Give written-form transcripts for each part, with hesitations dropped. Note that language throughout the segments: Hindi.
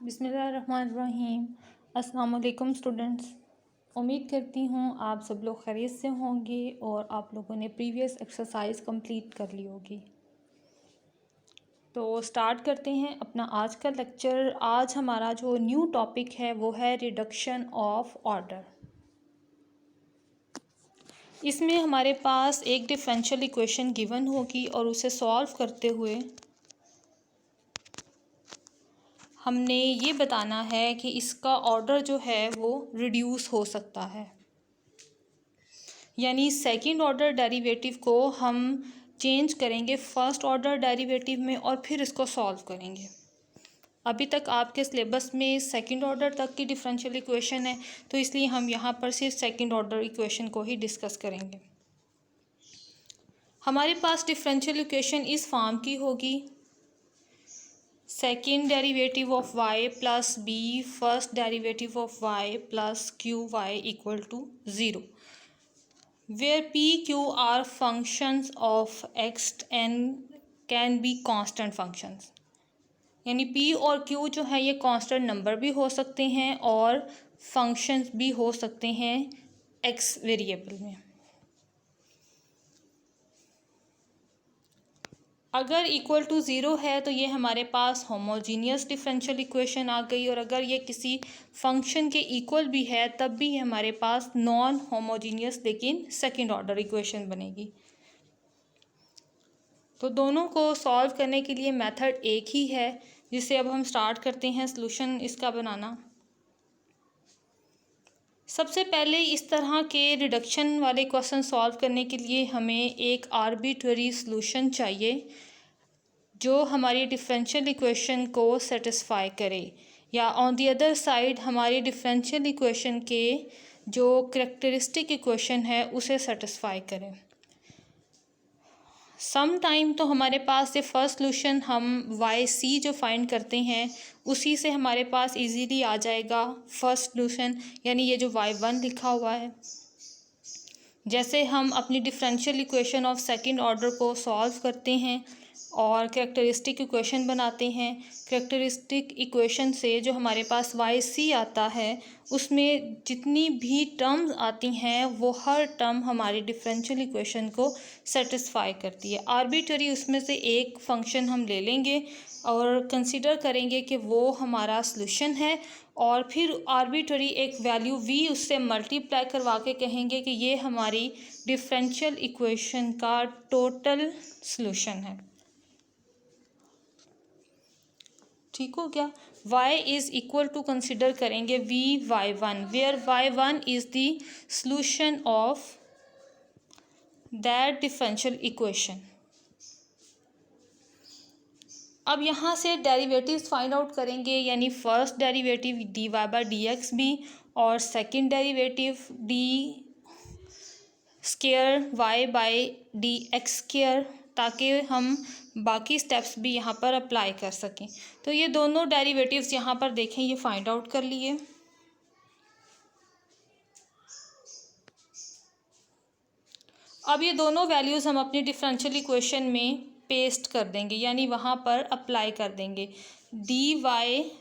बिस्मिल्लाहिर्रहमानिर्रहीम। अस्सलाम वालेकुम स्टूडेंट्स। उम्मीद करती हूँ आप सब लोग खैरियत से होंगे और आप लोगों ने प्रीवियस एक्सरसाइज कंप्लीट कर ली होगी। तो स्टार्ट करते हैं अपना आज का लेक्चर। आज हमारा जो न्यू टॉपिक है वो है रिडक्शन ऑफ ऑर्डर। इसमें हमारे पास एक डिफरेंशियल इक्वेशन गिवन होगी और उसे सॉल्व करते हुए हमने ये बताना है कि इसका ऑर्डर जो है वो रिड्यूस हो सकता है, यानी सेकंड ऑर्डर डेरिवेटिव को हम चेंज करेंगे फर्स्ट ऑर्डर डेरिवेटिव में और फिर इसको सॉल्व करेंगे। अभी तक आपके सिलेबस में सेकंड ऑर्डर तक की डिफरेंशियल इक्वेशन है, तो इसलिए हम यहाँ पर सिर्फ सेकंड ऑर्डर इक्वेशन को ही डिस्कस करेंगे। हमारे पास डिफरेंशियल इक्वेशन इस फॉर्म की होगी: second derivative of y plus B first derivative of y plus Q Y equal to 0, where p q are functions of x and can be constant functions. यानी p और q जो है ये कांस्टेंट नंबर भी हो सकते हैं और फंक्शंस भी हो सकते हैं x वेरिएबल में। अगर इक्वल टू 0 है तो ये हमारे पास होमोजीनियस डिफरेंशियल इक्वेशन आ गई, और अगर ये किसी फंक्शन के इक्वल भी है तब भी हमारे पास नॉन होमोजीनियस लेकिन सेकंड ऑर्डर इक्वेशन बनेगी। तो दोनों को सॉल्व करने के लिए मेथड एक ही है, जिसे अब हम स्टार्ट करते हैं सॉल्यूशन इसका बनाना। सबसे पहले इस तरह के रिडक्शन वाले क्वेश्चन सॉल्व करने के लिए हमें एक आर्बिट्ररी सॉल्यूशन चाहिए जो हमारी डिफरेंशियल इक्वेशन को सेटिस्फाई करे, या ऑन दी अदर साइड हमारी डिफरेंशियल इक्वेशन के जो करैक्टरिस्टिक इक्वेशन है उसे सेटिस्फाई करे। सम टाइम तो हमारे पास ये फर्स्ट सॉल्यूशन हम y(c) जो फाइंड करते हैं उसी से हमारे पास इजीली आ जाएगा फर्स्ट सॉल्यूशन, यानी ये जो y1 लिखा हुआ है। जैसे हम अपनी differential equation of second order को सॉल्व करते हैं और करैक्टरिस्टिक इक्वेशन बनाते हैं, करैक्टरिस्टिक इक्वेशन से जो हमारे पास y(c) आता है उसमें जितनी भी टर्म्स आती हैं वो हर टर्म हमारी डिफरेंशियल इक्वेशन को सेटिस्फाई करती है। आर्बिट्ररी उसमें से एक फंक्शन हम ले लेंगे और कंसीडर करेंगे कि वो हमारा सॉल्यूशन है, और फिर आर्बिट्ररी एक वैल्यू v उससे मल्टीप्लाई करवा के कहेंगे कि ये हमारी डिफरेंशियल इक्वेशन का टोटल सॉल्यूशन है। ठीक हो गया। y is equal to consider करेंगे v(y1), where y1 is the solution of that differential equation. अब यहाँ से डेरिवेटिव्स फाइंड आउट करेंगे, यानी फर्स्ट डेरिवेटिव dy/dx भी और second derivative d square y/dx square, ताकि हम बाकी स्टेप्स भी यहाँ पर अप्लाई कर सकें। तो ये दोनों डेरिवेटिव्स यहाँ पर देखें, ये फाइंड आउट कर लिए। अब ये दोनों वैल्यूज़ हम अपनी डिफरेंशियल इक्वेशन में पेस्ट कर देंगे, यानी वहाँ पर अप्लाई कर देंगे। dy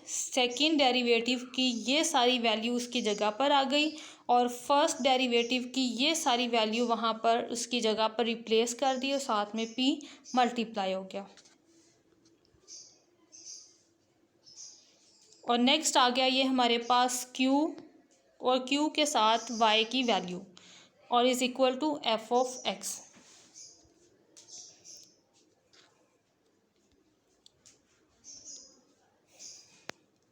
सेकंड डेरिवेटिव की ये सारी वैल्यू उसकी जगह पर आ गई और फर्स्ट डेरिवेटिव की ये सारी वैल्यू वहाँ पर उसकी जगह पर रिप्लेस कर दी और साथ में p मल्टीप्लाई हो गया। और नेक्स्ट आ गया ये हमारे पास q, और q के साथ y की वैल्यू, और इज़ इक्वल टू f(x).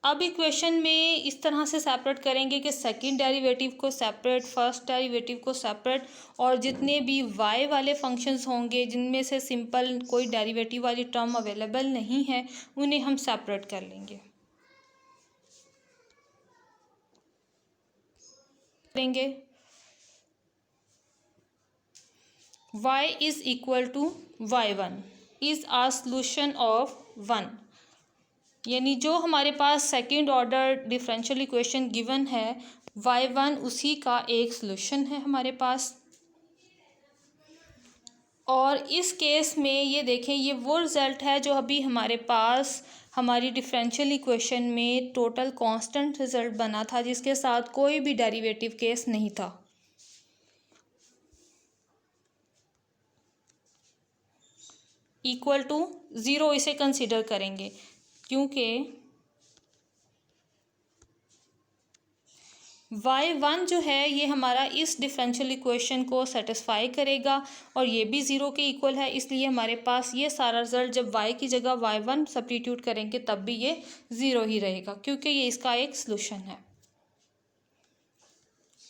अब इक्वेशन में इस तरह से सेपरेट करेंगे कि सेकंड डेरिवेटिव को सेपरेट, फर्स्ट डेरिवेटिव को सेपरेट, और जितने भी y वाले फंक्शंस होंगे जिनमें से सिंपल कोई डेरिवेटिव वाली टर्म अवेलेबल नहीं है उन्हें हम सेपरेट कर लेंगे। y is equal to y1 is a solution of 1, यानी जो हमारे पास second order differential equation given है y1 उसी का एक सॉल्यूशन है हमारे पास। और इस केस में ये देखें, ये वो रिज़ल्ट है जो अभी हमारे पास हमारी डिफरेंशियल इक्वेशन में टोटल कांस्टेंट रिजल्ट बना था जिसके साथ कोई भी डेरिवेटिव केस नहीं था। इक्वल टू ज़ीरो इसे कंसीडर करेंगे क्योंकि y1 जो है ये हमारा इस डिफरेंशियल इक्वेशन को सेटिस्फाई करेगा और ये भी ज़ीरो के इक्वल है, इसलिए हमारे पास ये सारा रिजल्ट जब y की जगह y1 सब्स्टिट्यूट करेंगे तब भी ये ज़ीरो ही रहेगा क्योंकि ये इसका एक सॉल्यूशन है।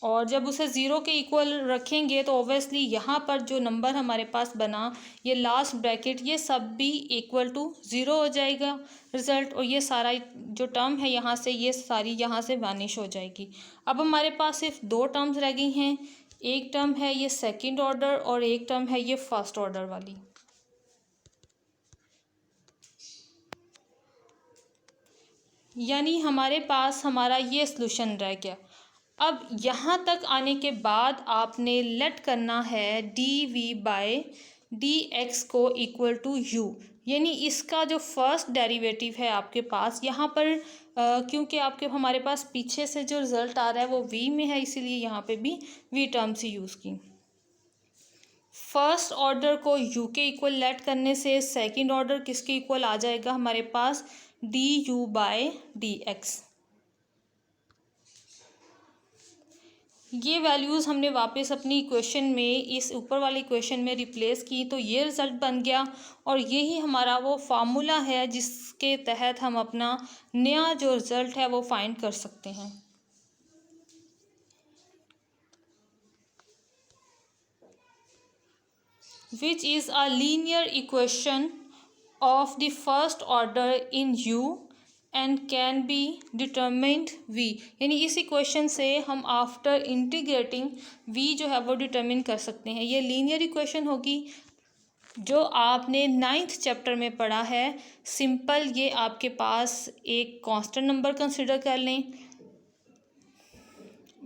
और जब उसे ज़ीरो के इक्वल रखेंगे तो ऑब्वियसली यहाँ पर जो नंबर हमारे पास बना ये लास्ट ब्रैकेट ये सब भी इक्वल टू ज़ीरो हो जाएगा रिज़ल्ट, और ये सारा जो टर्म है यहाँ से ये सारी यहाँ से वैनिश हो जाएगी। अब हमारे पास सिर्फ दो टर्म्स रह गई हैं, एक टर्म है ये सेकंड ऑर्डर और एक टर्म है ये फर्स्ट ऑर्डर वाली। यानी हमारे पास हमारा ये सॉल्यूशन रह गया। अब यहाँ तक आने के बाद आपने लेट करना है D V by D X को इक्वल टू यू, यानी इसका जो फर्स्ट डेरिवेटिव है आपके पास यहाँ पर क्योंकि आपके हमारे पास पीछे से जो रिज़ल्ट आ रहा है वो v में है, इसीलिए यहाँ पे भी v टर्म्स ही यूज़ की। फर्स्ट ऑर्डर को u के इक्वल लेट करने से सेकंड ऑर्डर किसके इक्वल आ जाएगा हमारे पास d u by D x. ये वैल्यूज़ हमने वापस अपनी इक्वेशन में इस ऊपर वाली इक्वेशन में रिप्लेस की तो ये रिज़ल्ट बन गया, और यही हमारा वो फार्मूला है जिसके तहत हम अपना नया जो रिज़ल्ट है वो फाइंड कर सकते हैं। Which is a linear equation of the first order in u and can be determined v, यानी इस इक्वेशन से हम आफ्टर इंटीग्रेटिंग v जो है वो डिटर्मिन कर सकते हैं। ये लीनियर इक्वेशन होगी जो आपने 9th चैप्टर में पढ़ा है। सिंपल ये आपके पास एक कांस्टेंट नंबर कंसिडर कर लें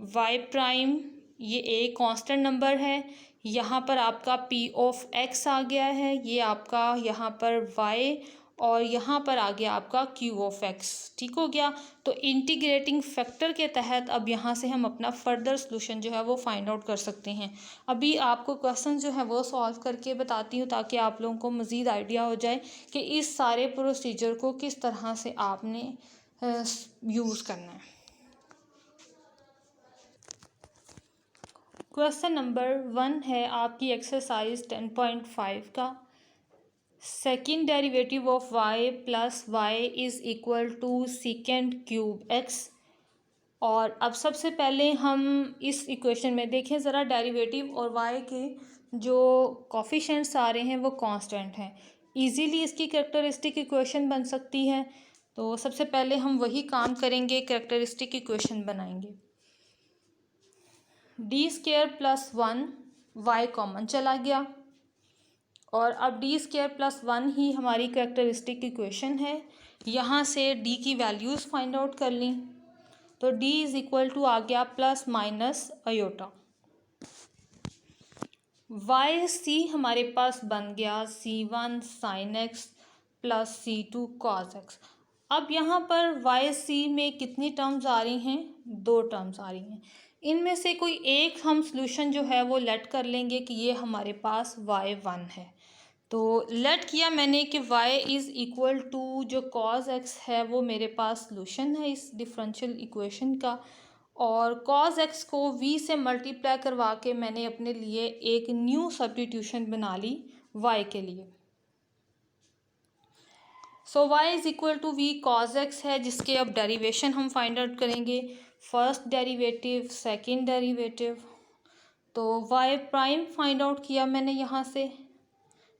y प्राइम, ये एक कांस्टेंट नंबर है, यहाँ पर आपका p ऑफ x आ गया है, ये आपका यहाँ पर y और यहाँ पर आ गया आपका q ऑफ x, ठीक हो गया। तो इंटीग्रेटिंग फैक्टर के तहत अब यहाँ से हम अपना फर्दर सॉल्यूशन जो है वो फाइंड आउट कर सकते हैं। अभी आपको क्वेश्चन जो है वो सॉल्व करके बताती हूँ ताकि आप लोगों को मज़ीद आइडिया हो जाए कि इस सारे प्रोसीजर को किस तरह से आपने यूज़ करना है। क्वेश्चन नंबर 1 है आपकी एक्सरसाइज 10.5 का। Second derivative of y plus Y is equal to second cube x। और अब सबसे पहले हम इस इक्वेशन में देखें ज़रा डेरिवेटिव और y के जो कोफिशिएंट्स आ रहे हैं वो कांस्टेंट हैं, इजीली इसकी कैरेक्टरिस्टिक इक्वेशन बन सकती है। तो सबसे पहले हम वही काम करेंगे, कैरेक्टरिस्टिक इक्वेशन बनाएंगे। D square plus 1 y common चला गया और अब डी स्क्वायर प्लस 1 ही हमारी कैरेक्टरिस्टिक इक्वेशन है। यहाँ से d की वैल्यूज़ फाइंड आउट कर ली तो d इज़ इक्वल टू आ गया plus minus iota. Y C हमारे पास बन गया c1 sine X plus c2 cos X. अब यहाँ पर वाई सी में कितनी टर्म्स आ रही हैं, दो टर्म्स आ रही हैं। इनमें से कोई एक हम सॉल्यूशन जो है वो लेट कर लेंगे कि ये हमारे पास y1 है। तो लेट किया मैंने कि y इज़ इक्वल टू जो cos x है वो मेरे पास सॉल्यूशन है इस डिफरेंशियल इक्वेशन का, और cos x को v से मल्टीप्लाई करवा के मैंने अपने लिए एक न्यू सब्स्टिट्यूशन बना ली y के लिए। So y is equal to v cos x है जिसके अब डेरिवेशन हम फाइंड आउट करेंगे, फर्स्ट डेरिवेटिव सेकंड डेरिवेटिव। तो y प्राइम फाइंड आउट किया मैंने यहाँ से।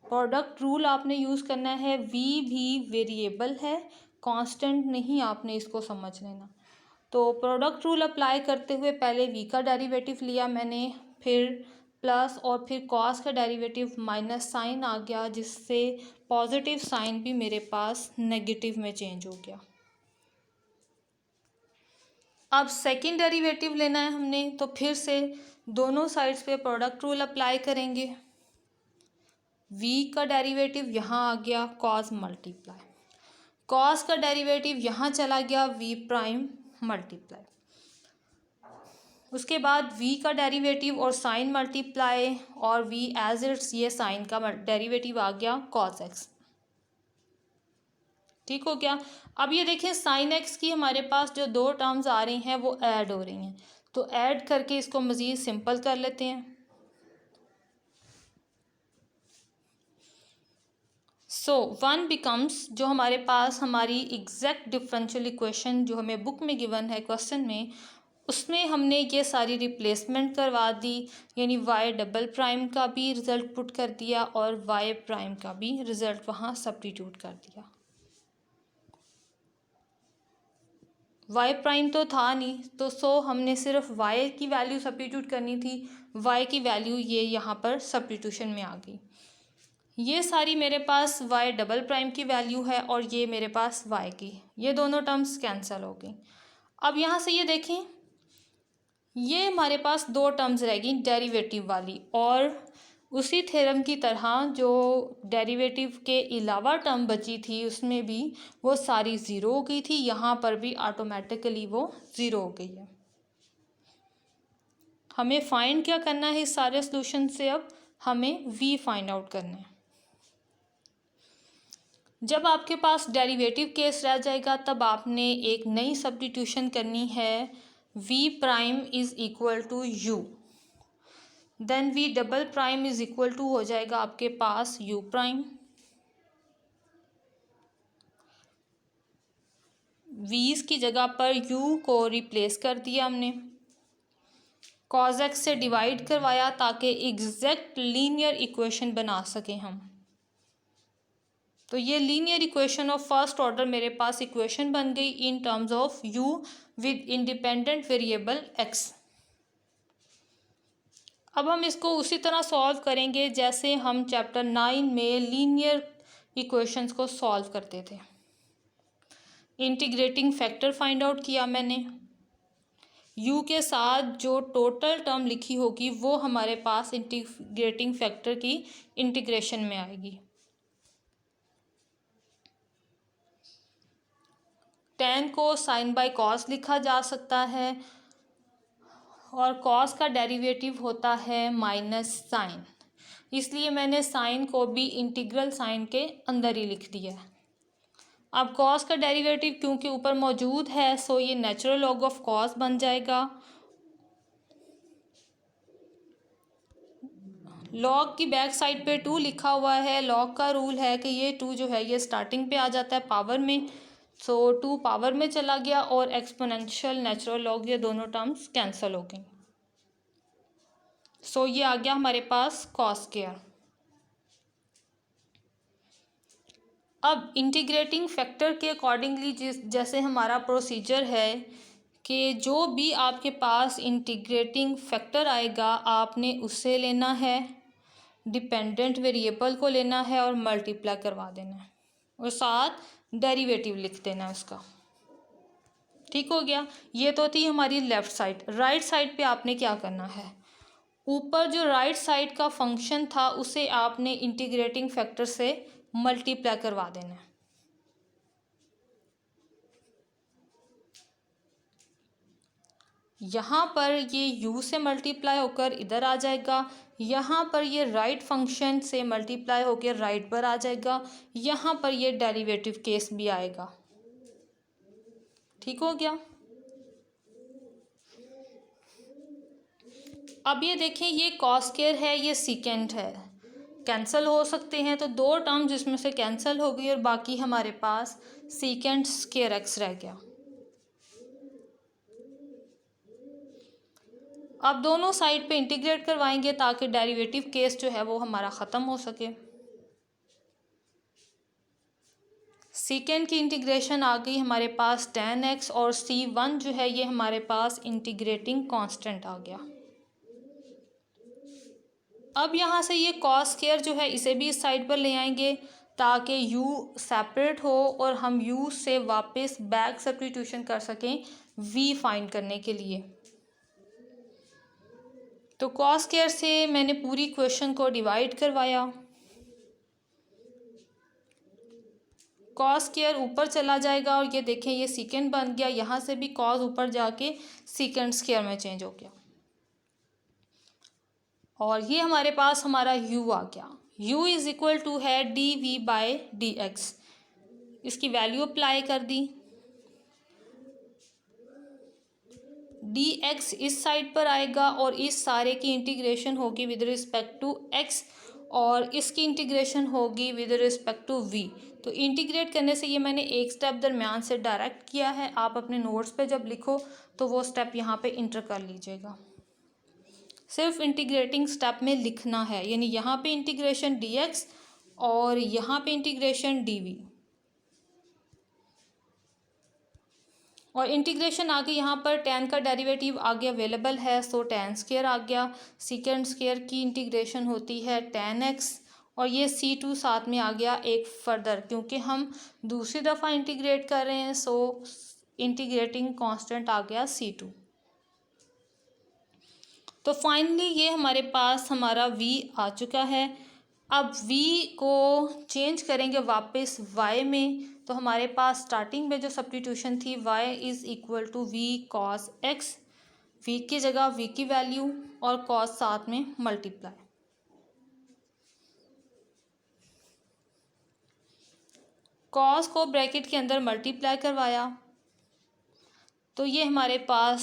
प्रोडक्ट रूल आपने यूज़ करना है, v भी वेरिएबल है कांस्टेंट नहीं, आपने इसको समझ लेना। तो प्रोडक्ट रूल अप्लाई करते हुए पहले v का डेरिवेटिव लिया मैंने, फिर प्लस और फिर कॉस का डेरिवेटिव माइनस साइन आ गया जिससे पॉजिटिव साइन भी मेरे पास नेगेटिव में चेंज हो गया। अब सेकंड डेरिवेटिव लेना है हमने तो फिर से दोनों साइड्स पे प्रोडक्ट रूल अप्लाई करेंगे। v का डेरिवेटिव यहाँ आ गया कॉस मल्टीप्लाई, कॉस का डेरिवेटिव यहाँ चला गया v प्राइम मल्टीप्लाई, उसके बाद v का डेरिवेटिव और साइन मल्टीप्लाई और v एज इट्स ये साइन का डेरिवेटिव आ गया cos x। ठीक हो गया। अब ये देखिए साइन x की हमारे पास जो दो टर्म्स आ रही हैं वो ऐड हो रही हैं, तो ऐड करके इसको मज़ीद सिंपल कर लेते हैं। सो वन बिकम्स, जो हमारे पास हमारी एग्जैक्ट डिफरेंशियल इक्वेशन जो हमें बुक में गिवन है क्वेश्चन में, उसमें हमने ये सारी रिप्लेसमेंट करवा दी, यानी y डबल प्राइम का भी रिज़ल्ट पुट कर दिया और y प्राइम का भी रिज़ल्ट वहाँ सब्स्टिट्यूट कर दिया। y प्राइम तो था नहीं, तो हमने सिर्फ y की वैल्यू सब्स्टिट्यूट करनी थी, y की वैल्यू ये यहाँ पर सब्स्टिट्यूशन में आ गई। ये सारी मेरे पास y डबल प्राइम की वैल्यू है और ये मेरे पास y की, ये दोनों टर्म्स कैंसिल हो गई। अब यहाँ से ये देखें, ये हमारे पास दो टर्म्स रहेगी डेरिवेटिव वाली, और उसी थ्योरम की तरह जो डेरिवेटिव के अलावा टर्म बची थी उसमें भी वो सारी ज़ीरो हो गई थी, यहाँ पर भी ऑटोमेटिकली वो ज़ीरो हो गई है। हमें फाइंड क्या करना है इस सारे सॉल्यूशन से, अब हमें v फाइंड आउट करना है। जब आपके पास डेरिवेटिव केस रह जाएगा तब आपने एक नई सब्स्टिट्यूशन करनी है, v prime is equal to u, then v double prime is equal to हो जाएगा आपके पास u प्राइम। v's की जगह पर u को रिप्लेस कर दिया हमने, cos x से डिवाइड करवाया ताकि एग्जैक्ट लीनियर इक्वेशन बना सकें हम। तो ये linear equation of first order मेरे पास इक्वेशन बन गई in terms of u with independent variable x। अब हम इसको उसी तरह सॉल्व करेंगे जैसे हम चैप्टर 9 में लीनियर इक्वेशंस को सॉल्व करते थे। इंटीग्रेटिंग फैक्टर फाइंड आउट किया मैंने, u के साथ जो टोटल टर्म लिखी होगी वो हमारे पास इंटीग्रेटिंग फैक्टर की इंटीग्रेशन में आएगी। tan को साइन बाय कॉस लिखा जा सकता है और कॉस का डेरिवेटिव होता है माइनस साइन, इसलिए मैंने साइन को भी इंटीग्रल साइन के अंदर ही लिख दिया है। अब कॉस का डेरिवेटिव क्योंकि ऊपर मौजूद है सो ये नेचुरल लॉग ऑफ कॉस बन जाएगा। लॉग की बैक साइड पे 2 लिखा हुआ है, लॉग का रूल है कि ये 2 जो है ये स्टार्टिंग पे आ जाता है पावर में, सो 2 पावर में चला गया और एक्सपोनेंशियल नेचुरल लॉग ये दोनों टर्म्स कैंसिल हो गई। सो ये आ गया हमारे पास कॉस स्क्वायर। अब इंटीग्रेटिंग फैक्टर के अकॉर्डिंगली जैसे हमारा प्रोसीजर है कि जो भी आपके पास इंटीग्रेटिंग फैक्टर आएगा आपने उससे लेना है, डिपेंडेंट वेरिएबल को लेना है और मल्टीप्लाई करवा देना है और साथ डेरिवेटिव लिख देना है उसका। ठीक हो गया। ये तो थी हमारी लेफ़्ट साइड। राइट साइड पे आपने क्या करना है, ऊपर जो राइट साइड का फंक्शन था उसे आपने इंटीग्रेटिंग फैक्टर से मल्टीप्लाई करवा देना है। यहाँ पर ये u से मल्टीप्लाई होकर इधर आ जाएगा, यहाँ पर ये राइट फंक्शन से मल्टीप्लाई होकर राइट पर आ जाएगा, यहाँ पर ये डेरिवेटिव केस भी आएगा। ठीक हो गया। अब ये देखें ये कॉस स्क्वायर है, ये सीकेंट है, कैंसिल हो सकते हैं, तो दो टर्म जिसमें से कैंसिल हो गई और बाकी हमारे पास सीकेंट स्क्वायर एक्स रह गया। अब दोनों साइड पे इंटीग्रेट करवाएंगे ताकि डेरिवेटिव केस जो है वो हमारा ख़त्म हो सके। सीकेंट की इंटीग्रेशन आ गई हमारे पास tan x और c1 जो है ये हमारे पास इंटीग्रेटिंग कांस्टेंट आ गया। अब यहाँ से ये कॉस स्क्वायर जो है इसे भी इस साइड पर ले आएंगे ताकि u सेपरेट हो और हम u से वापस बैक सब्स्टिट्यूशन कर सकें v फाइंड करने के लिए। तो कॉस स्क्वायर से मैंने पूरी क्वेश्चन को डिवाइड करवाया। कॉस स्क्वायर ऊपर चला जाएगा और ये देखें ये सीकेंड बन गया, यहाँ से भी कॉस ऊपर जाके सीकेंड स्क्वायर में चेंज हो गया और ये हमारे पास हमारा u आ गया। u इज इक्वल टू है D V by D X. इसकी वैल्यू अप्लाई कर दी, डी एक्स इस साइड पर आएगा और इस सारे की इंटीग्रेशन होगी विद रिस्पेक्ट टू एक्स और इसकी इंटीग्रेशन होगी विद रिस्पेक्ट टू वी। तो इंटीग्रेट करने से ये मैंने एक स्टेप दरमियान से डायरेक्ट किया है, आप अपने नोट्स पे जब लिखो तो वो स्टेप यहाँ पे इंटर कर लीजिएगा। सिर्फ इंटीग्रेटिंग स्टेप में लिखना है, यानी यहाँ पे इंटीग्रेशन डी एक्स और यहाँ पे इंटीग्रेशन डी वी और इंटीग्रेशन आगे यहाँ पर टेन का डेरिवेटिव आगे अवेलेबल है, सो टेन स्क्वायर आ गया। सीकेंड स्क्वायर की इंटीग्रेशन होती है टेन एक्स और ये C2 साथ में आ गया एक फर्दर, क्योंकि हम दूसरी दफ़ा इंटीग्रेट कर रहे हैं, सो इंटीग्रेटिंग कांस्टेंट आ गया C2। तो फाइनली ये हमारे पास हमारा v आ चुका है। अब v को चेंज करेंगे वापस y में, तो हमारे पास स्टार्टिंग में जो सब्स्टिट्यूशन थी y is equal to v cos x, v की जगह v की वैल्यू और cos साथ में मल्टीप्लाई। cos को ब्रैकेट के अंदर मल्टीप्लाई करवाया तो ये हमारे पास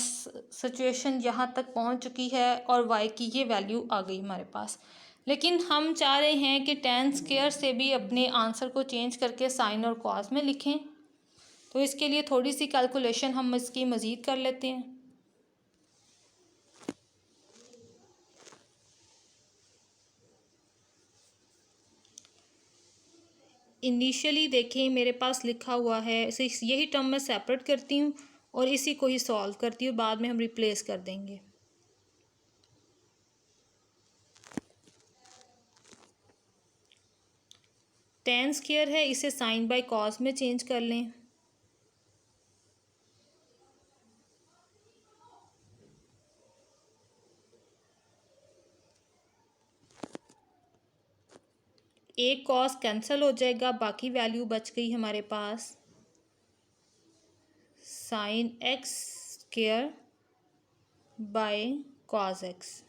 सिचुएशन यहाँ तक पहुँच चुकी है और y की ये वैल्यू आ गई हमारे पास। लेकिन हम चाह रहे हैं कि टेन स्क्वायर से भी अपने आंसर को चेंज करके साइन और कॉस में लिखें, तो इसके लिए थोड़ी सी कैलकुलेशन हम इसकी मज़ीद कर लेते हैं। इनिशियली देखें मेरे पास लिखा हुआ है, यही टर्म मैं सेपरेट करती हूँ और इसी को ही सॉल्व करती हूँ, बाद में हम रिप्लेस कर देंगे। टेन स्क्वायर है, इसे साइन बाय कॉस में चेंज कर लें। एक कॉस कैंसिल हो जाएगा, बाकी वैल्यू बच गई हमारे पास sine x square by cos x.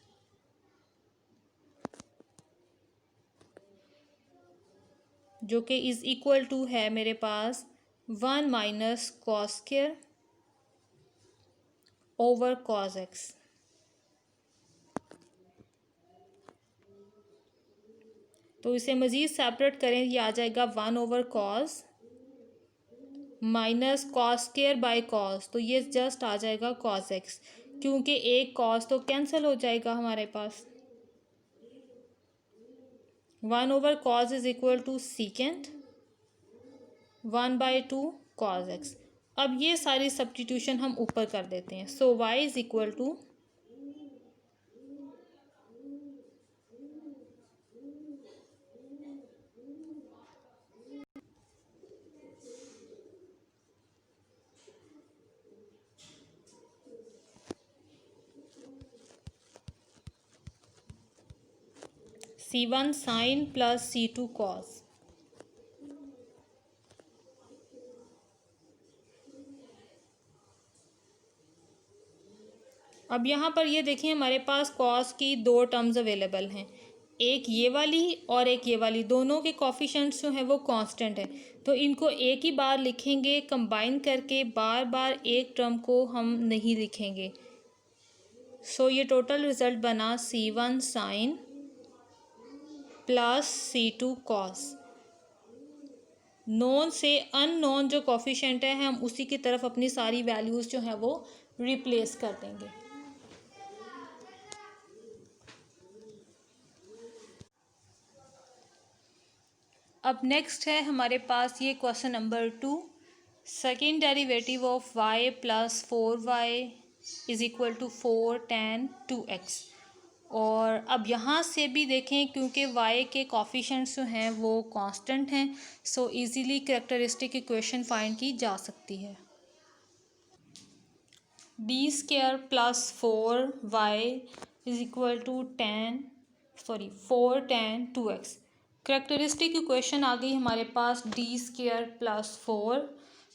जो कि इज़ इक्वल टू है मेरे पास 1 minus cos square over cos x. तो इसे मज़ीद सेपरेट करें, ये आ जाएगा 1 over cos minus cos square by cos, तो ये जस्ट आ जाएगा कॉस एक्स, क्योंकि एक कॉस तो कैंसिल हो जाएगा हमारे पास। 1 over cos is equal to second 1/2 cos X. अब ये सारी सब्स्टिट्यूशन हम ऊपर कर देते हैं, so y is equal to C1 sine plus C2 cos. अब यहाँ पर ये देखिए हमारे पास कॉस की दो टर्म्स अवेलेबल हैं, एक ये वाली और एक ये वाली, दोनों के कोफिशिएंट्स जो हैं वो कांस्टेंट है, तो इनको एक ही बार लिखेंगे कंबाइन करके, बार बार एक टर्म को हम नहीं लिखेंगे। सो ये टोटल रिज़ल्ट बना C1 sine plus C2 cos. Known से अननोन जो कोफिशिएंट है हम उसी की तरफ अपनी सारी वैल्यूज़ जो हैं वो रिप्लेस कर देंगे। अब नेक्स्ट है हमारे पास ये question number 2, second derivative of y plus 4y is equal to 4 tan 2x। और अब यहाँ से भी देखें क्योंकि y के कोफिशिएंट्स जो हैं वो कांस्टेंट हैं, so easily characteristic equation find की जा सकती है। b square plus 4y is equal to 4 tan 2x। Characteristic equation आ गई हमारे पास d² + 4,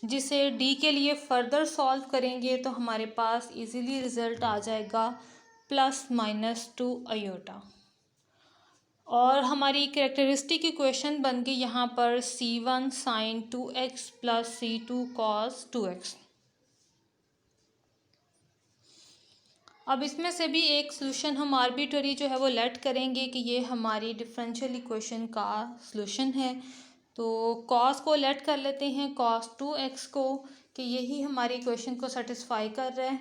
जिसे d के लिए फर्दर सॉल्व करेंगे तो हमारे पास इजीली रिज़ल्ट आ जाएगा ±2 आयोटा। और हमारी करेक्टरिस्टिक इक्वेशन बन गई यहाँ पर c1 sin 2x + c2 cos 2x। अब इसमें से भी एक सोल्यूशन हम आर्बिट्ररी जो है वो लेट करेंगे कि ये हमारी डिफरेंशियल इक्वेशन का सोल्यूशन है। तो cos को लेट कर लेते हैं cos 2x को, कि यही हमारी इक्वेशन को सेटिस्फाई कर रहा है।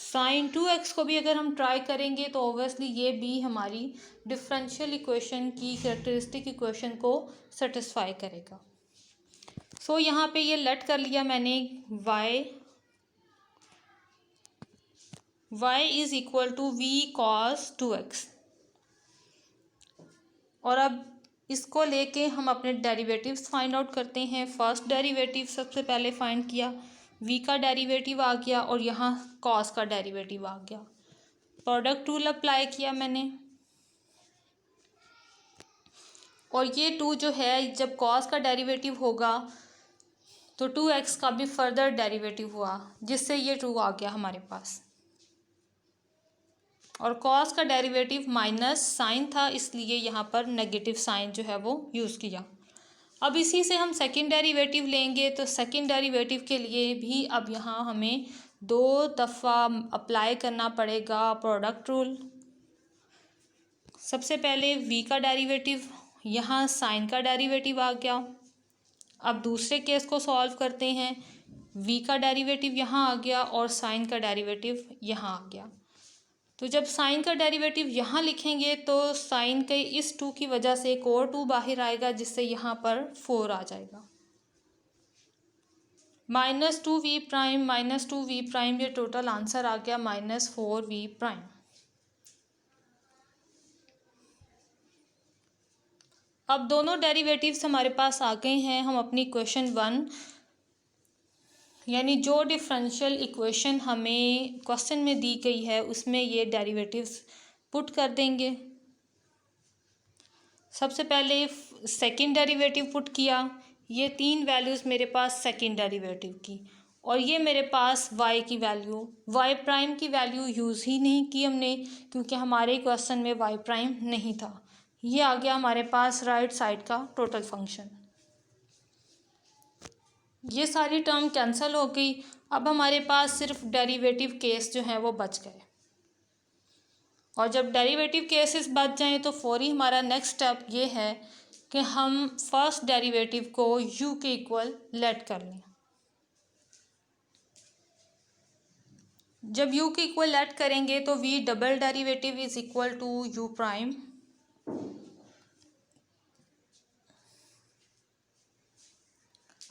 sin 2x को भी अगर हम ट्राई करेंगे तो ऑब्वियसली ये भी हमारी डिफरेंशियल इक्वेशन की कैरेक्टरिस्टिक इक्वेशन को सेटिस्फाई करेगा। सो यहाँ पे ये लेट कर लिया मैंने y is equal to v cos 2x। और अब इसको लेके हम अपने डेरिवेटिव्स फाइंड आउट करते हैं। फर्स्ट डेरिवेटिव सबसे पहले फाइंड किया, v का डेरिवेटिव आ गया और यहाँ cos का डेरिवेटिव आ गया। प्रोडक्ट रूल अप्लाई किया मैंने, और ये 2 जो है जब cos का डेरिवेटिव होगा तो 2x का भी फर्दर डेरिवेटिव हुआ, जिससे ये 2 आ गया हमारे पास। और cos का डेरिवेटिव माइनस साइन था, इसलिए यहाँ पर नेगेटिव साइन जो है वो यूज़ किया। अब इसी से हम सेकंड डेरिवेटिव लेंगे, तो सेकंड डेरिवेटिव के लिए भी अब यहाँ हमें 2 दफ़ा अप्लाई करना पड़ेगा प्रोडक्ट रूल। सबसे पहले v का डेरिवेटिव, यहाँ साइन का डेरिवेटिव आ गया। अब दूसरे केस को सॉल्व करते हैं, v का डेरिवेटिव यहाँ आ गया और साइन का डेरिवेटिव यहाँ आ गया। तो जब साइन का डेरिवेटिव यहाँ लिखेंगे तो साइन के इस 2 की वजह से एक और 2 बाहर आएगा, जिससे यहाँ पर 4 आ जाएगा। -2v', ये टोटल आंसर आ गया -4v'। अब दोनों डेरिवेटिव्स हमारे पास आ गए हैं। हम अपनी क्वेश्चन 1 यानी जो डिफरेंशियल इक्वेशन हमें क्वेश्चन में दी गई है उसमें ये डेरिवेटिव्स पुट कर देंगे। सबसे पहले सेकंड डेरिवेटिव पुट किया, ये 3 वैल्यूज़ मेरे पास सेकंड डेरिवेटिव की, और ये मेरे पास y की वैल्यू, y' की वैल्यू यूज़ ही नहीं की हमने, क्योंकि हमारे क्वेश्चन में y' नहीं था। ये आ गया हमारे पास राइट साइड का टोटल फंक्शन। ये सारी टर्म कैंसिल हो गई। अब हमारे पास सिर्फ डेरिवेटिव केस जो हैं वो बच गए, और जब डेरिवेटिव केसेस बच जाएं तो फौरी हमारा नेक्स्ट स्टेप ये है कि हम फर्स्ट डेरिवेटिव को u के इक्वल लेट कर लें। जब u के इक्वल लेट करेंगे तो v double derivative is equal to u'।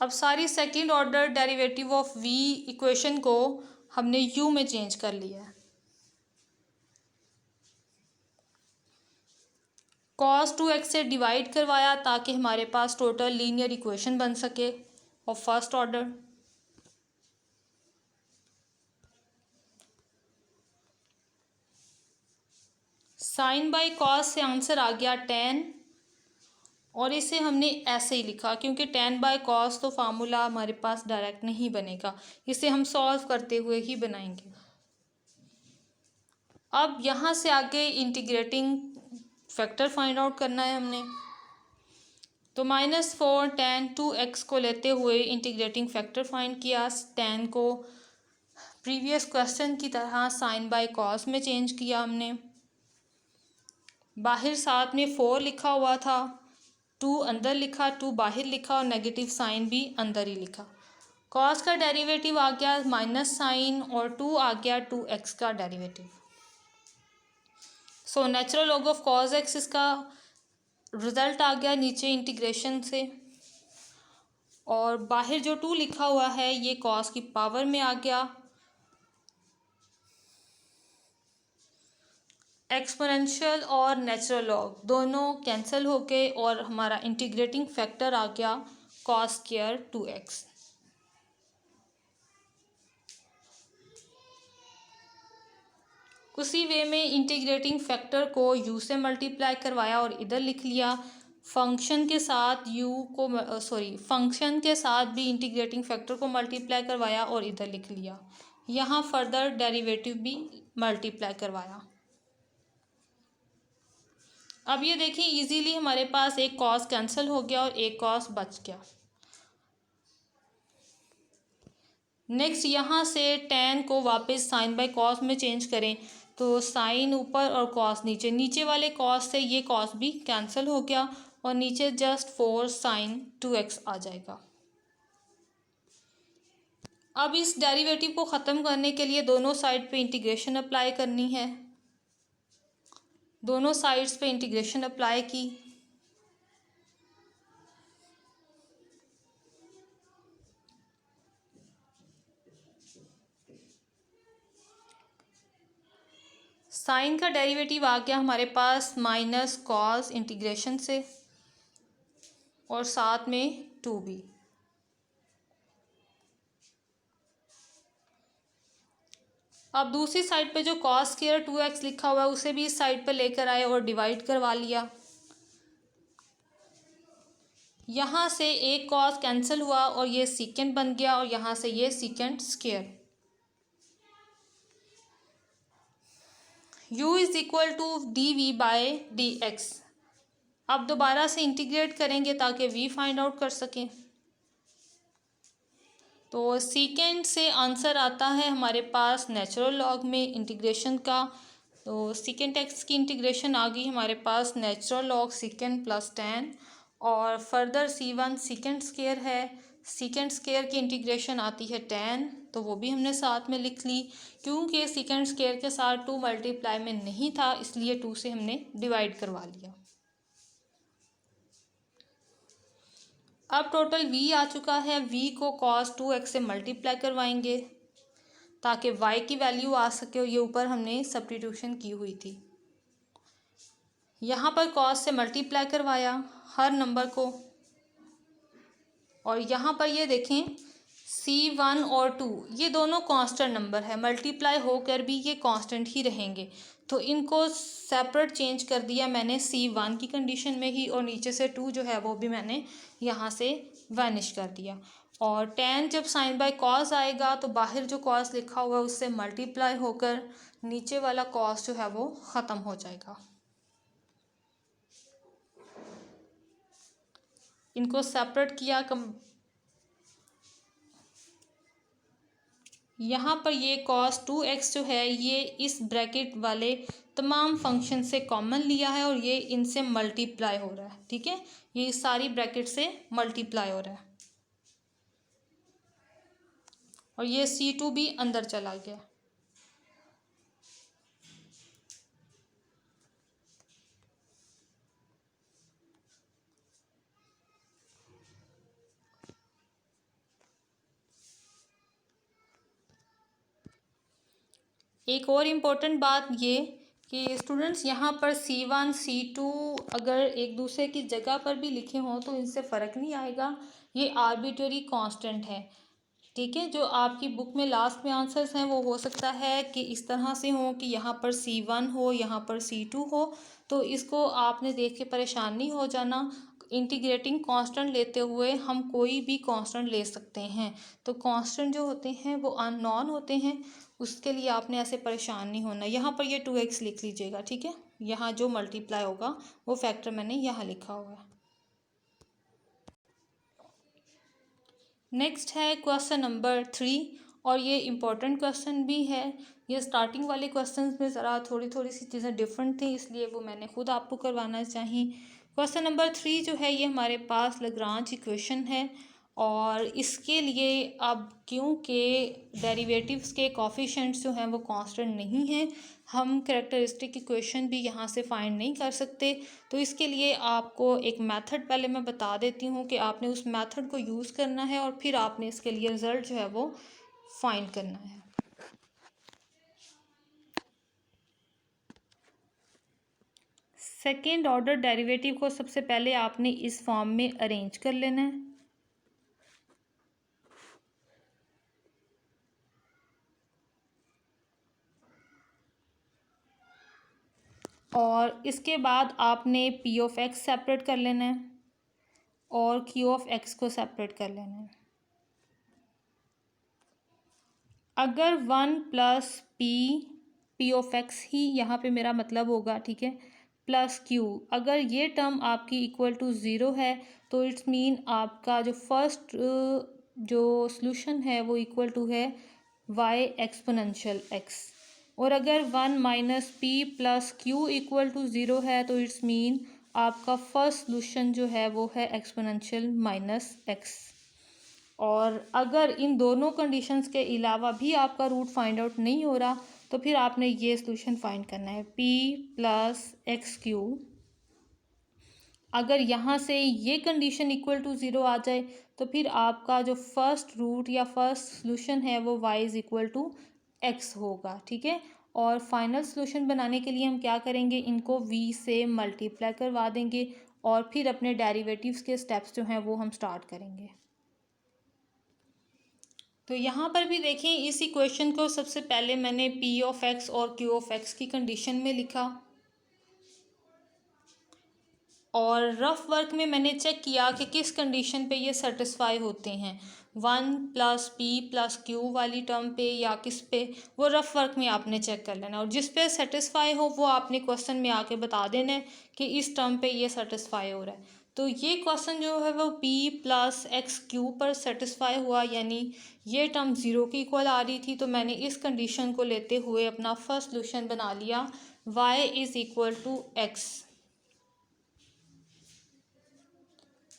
अब सारी second order derivative of v equation को हमने u में चेंज कर लिया है। cos 2x से डिवाइड करवाया ताकि हमारे पास टोटल लीनियर इक्वेशन बन सके of first order. Sine by cos से आंसर आ गया 10, और इसे हमने ऐसे ही लिखा क्योंकि 10 बाय कॉस तो फार्मूला हमारे पास डायरेक्ट नहीं बनेगा, इसे हम सॉल्व करते हुए ही बनाएंगे। अब यहाँ से आगे इंटीग्रेटिंग फैक्टर फाइंड आउट करना है हमने, तो -4 tan 2x को लेते हुए इंटीग्रेटिंग फैक्टर फाइंड किया। tan को प्रीवियस क्वेश्चन की तरह साइन बाय कॉस में चेंज किया हमने। बाहर साथ में 4 लिखा हुआ था, 2 अंदर लिखा, 2 बाहर लिखा, और नेगेटिव साइन भी अंदर ही लिखा। कॉस का डेरिवेटिव आ गया माइनस साइन, और 2 आ गया 2x का derivative. So natural log of cos x इसका रिजल्ट आ गया नीचे इंटीग्रेशन से, और बाहर जो 2 लिखा हुआ है ये कॉस की पावर में आ गया। एक्सपोनेंशियल और नेचुरल लॉग दोनों कैंसिल हो गए और हमारा इंटीग्रेटिंग फैक्टर आ गया cos स्क्वायर 2x। उसी वे में इंटीग्रेटिंग फैक्टर को u से मल्टीप्लाई करवाया और इधर लिख लिया, फंक्शन के साथ फंक्शन के साथ भी इंटीग्रेटिंग फैक्टर को मल्टीप्लाई करवाया और इधर लिख लिया। यहाँ फर्दर डेरिवेटिव भी मल्टीप्लाई करवाया। अब ये देखिए इजीली हमारे पास एक कॉस कैंसिल हो गया और एक कॉस बच गया। नेक्स्ट यहाँ से टेन को वापस साइन बाय कॉस में चेंज करें तो साइन ऊपर और कॉस नीचे, नीचे वाले कॉस से ये कॉस भी कैंसिल हो गया और नीचे जस्ट 4 sin 2x आ जाएगा। अब इस डेरिवेटिव को ख़त्म करने के लिए दोनों साइड पे इंटीग्रेशन अप्लाई करनी है। दोनों साइड्स पे इंटीग्रेशन अप्लाई की। साइन का डेरिवेटिव आ गया हमारे पास माइनस कॉस इंटीग्रेशन से और साथ में 2b। अब दूसरी साइड पे जो कॉस स्क्वायर 2x लिखा हुआ है उसे भी इस साइड पे लेकर आए और डिवाइड करवा लिया। यहाँ से एक कॉस कैंसिल हुआ और ये सीकेंड बन गया और यहाँ से ये second square. u is equal to dv/dx। अब दोबारा से इंटीग्रेट करेंगे ताकि v फाइंड आउट कर सकें। तो सीकेंड से आंसर आता है हमारे पास नेचुरल लॉग में इंटीग्रेशन का। तो सीकेंड एक्स की इंटीग्रेशन आ गई हमारे पास नेचुरल लॉग सीकेंड प्लस 10 और फर्दर c1 सीकेंड स्क्वायर है। सीकेंड स्क्वायर की इंटीग्रेशन आती है 10, तो वो भी हमने साथ में लिख ली। क्योंकि सीकेंड स्क्वायर के साथ 2 मल्टीप्लाई में नहीं था इसलिए 2 से हमने डिवाइड करवा लिया। अब टोटल v आ चुका है। v को cos 2x से मल्टीप्लाई करवाएंगे ताकि y की वैल्यू आ सके और ये ऊपर हमने सब्स्टिट्यूशन की हुई थी। यहाँ पर cos से मल्टीप्लाई करवाया हर नंबर को और यहाँ पर ये देखें c1 और 2 ये दोनों कांस्टेंट नंबर है, मल्टीप्लाई होकर भी ये कांस्टेंट ही रहेंगे। तो इनको सेपरेट चेंज कर दिया मैंने c1 की कंडीशन में ही और नीचे से 2 जो है वो भी मैंने यहाँ से वैनिश कर दिया। और 10 जब साइन बाय कॉस आएगा तो बाहर जो कॉस लिखा हुआ है उससे मल्टीप्लाई होकर नीचे वाला कॉस जो है वो ख़त्म हो जाएगा। इनको सेपरेट किया यहाँ पर ये cos 2x जो है ये इस ब्रैकेट वाले तमाम फंक्शन से कॉमन लिया है और ये इनसे मल्टीप्लाई हो रहा है। ठीक है, ये सारी ब्रैकेट से मल्टीप्लाई हो रहा है और ये c2 भी अंदर चला गया। एक और इम्पोर्टेंट बात ये कि स्टूडेंट्स यहाँ पर c1 c2 अगर एक दूसरे की जगह पर भी लिखे हों तो इनसे फ़र्क नहीं आएगा, ये आर्बिट्रेरी कांस्टेंट है। ठीक है, जो आपकी बुक में लास्ट में आंसर्स हैं वो हो सकता है कि इस तरह से हो कि यहाँ पर c1 हो, यहाँ पर c2 हो, तो इसको आपने देख के परेशान नहीं हो जाना। इंटीग्रेटिंग कांस्टेंट लेते हुए हम कोई भी कांस्टेंट ले सकते हैं। तो कांस्टेंट जो होते हैं वो अननोन होते हैं, उसके लिए आपने ऐसे परेशान नहीं होना। यहाँ पर ये 2x लिख लीजिएगा। ठीक है, यहाँ जो मल्टीप्लाई होगा वो फैक्टर मैंने यहाँ लिखा हुआ है। नेक्स्ट है क्वेश्चन नंबर 3 और ये इम्पोर्टेंट क्वेश्चन भी है। ये स्टार्टिंग वाले क्वेश्चंस में ज़रा थोड़ी थोड़ी सी चीज़ें डिफरेंट थी इसलिए वो मैंने खुद आपको करवाना चाही। क्वेश्चन नंबर 3 जो है ये हमारे पास लाग्रांज इक्वेशन है और इसके लिए अब क्योंकि डेरिवेटिव्स के कोफिशिएंट्स जो हैं वो कांस्टेंट नहीं हैं, हम कैरेक्टरिस्टिक इक्वेशन भी यहाँ से फाइंड नहीं कर सकते। तो इसके लिए आपको एक मेथड पहले मैं बता देती हूँ कि आपने उस मेथड को यूज़ करना है और फिर आपने इसके लिए रिज़ल्ट जो है वो फाइंड करना है। सेकेंड ऑर्डर डेरिवेटिव को सबसे पहले आपने इस फॉर्म में अरेंज कर लेना है। और इसके बाद आपने पी ऑफ एक्स सेपरेट कर लेना है और क्यू ऑफ एक्स को सेपरेट कर लेना है। अगर one plus P of x ही यहाँ पे मेरा मतलब होगा, ठीक है, प्लस क्यू, अगर ये टर्म आपकी इक्वल टू ज़ीरो है तो इट्स मीन आपका जो फर्स्ट जो सॉल्यूशन है वो इक्वल टू है वाई एक्सपोनेंशियल एक्स। और अगर one minus P plus Q equal to zero है तो इट्स मीन आपका फर्स्ट सॉल्यूशन जो है वो है एक्सपोनेंशियल माइनस एक्स। और अगर इन दोनों कंडीशंस के अलावा भी आपका रूट फाइंड आउट नहीं हो रहा तो फिर आपने ये सॉल्यूशन फाइंड करना है p प्लस एक्स क्यू। अगर यहाँ से ये कंडीशन इक्वल टू ज़ीरो आ जाए तो फिर आपका जो फर्स्ट रूट या फर्स्ट सॉल्यूशन है वो y is equal to X होगा, ठीक है। और फाइनल सॉल्यूशन बनाने के लिए हम क्या करेंगे, इनको v से मल्टीप्लाई करवा देंगे और फिर अपने डेरिवेटिव्स के स्टेप्स जो हैं वो हम स्टार्ट करेंगे। तो यहाँ पर भी देखें, इस इक्वेशन को सबसे पहले मैंने पी ऑफ एक्स और क्यू ऑफ एक्स की कंडीशन में लिखा और रफ वर्क में मैंने चेक किया कि किस कंडीशन पे ये सेटिस्फाई होते हैं, one plus P plus Q वाली टर्म पे या किस पे, वो रफ वर्क में आपने चेक कर लेना और जिस पे सेटिस्फाई हो वो आपने क्वेश्चन में आके बता देना है कि इस टर्म पे ये सेटिस्फाई हो रहा है। तो ये क्वेश्चन जो है वो p प्लस एक्स क्यू पर सेटिस्फाई हुआ, यानी ये टर्म ज़ीरो की इक्वल आ रही थी। तो मैंने इस कंडीशन को लेते हुए अपना फर्स्ट सॉल्यूशन बना लिया, y is equal to X.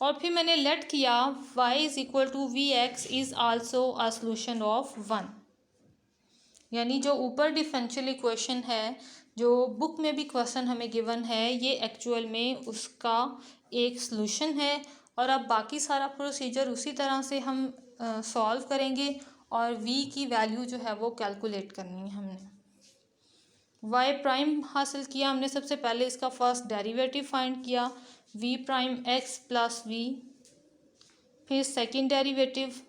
और फिर मैंने लेट किया y is equal to V X is also a solution of one, यानी जो ऊपर डिफरेंशियल इक्वेशन है, जो बुक में भी क्वेश्चन हमें गिवन है, ये एक्चुअल में उसका एक सॉल्यूशन है। और अब बाकी सारा प्रोसीजर उसी तरह से हम सॉल्व करेंगे और v की वैल्यू जो है वो कैलकुलेट करनी है हमने। y प्राइम हासिल किया हमने, सबसे पहले इसका फर्स्ट डेरिवेटिव फाइंड किया, v prime x plus v, फिर सेकेंड डेरिवेटिव,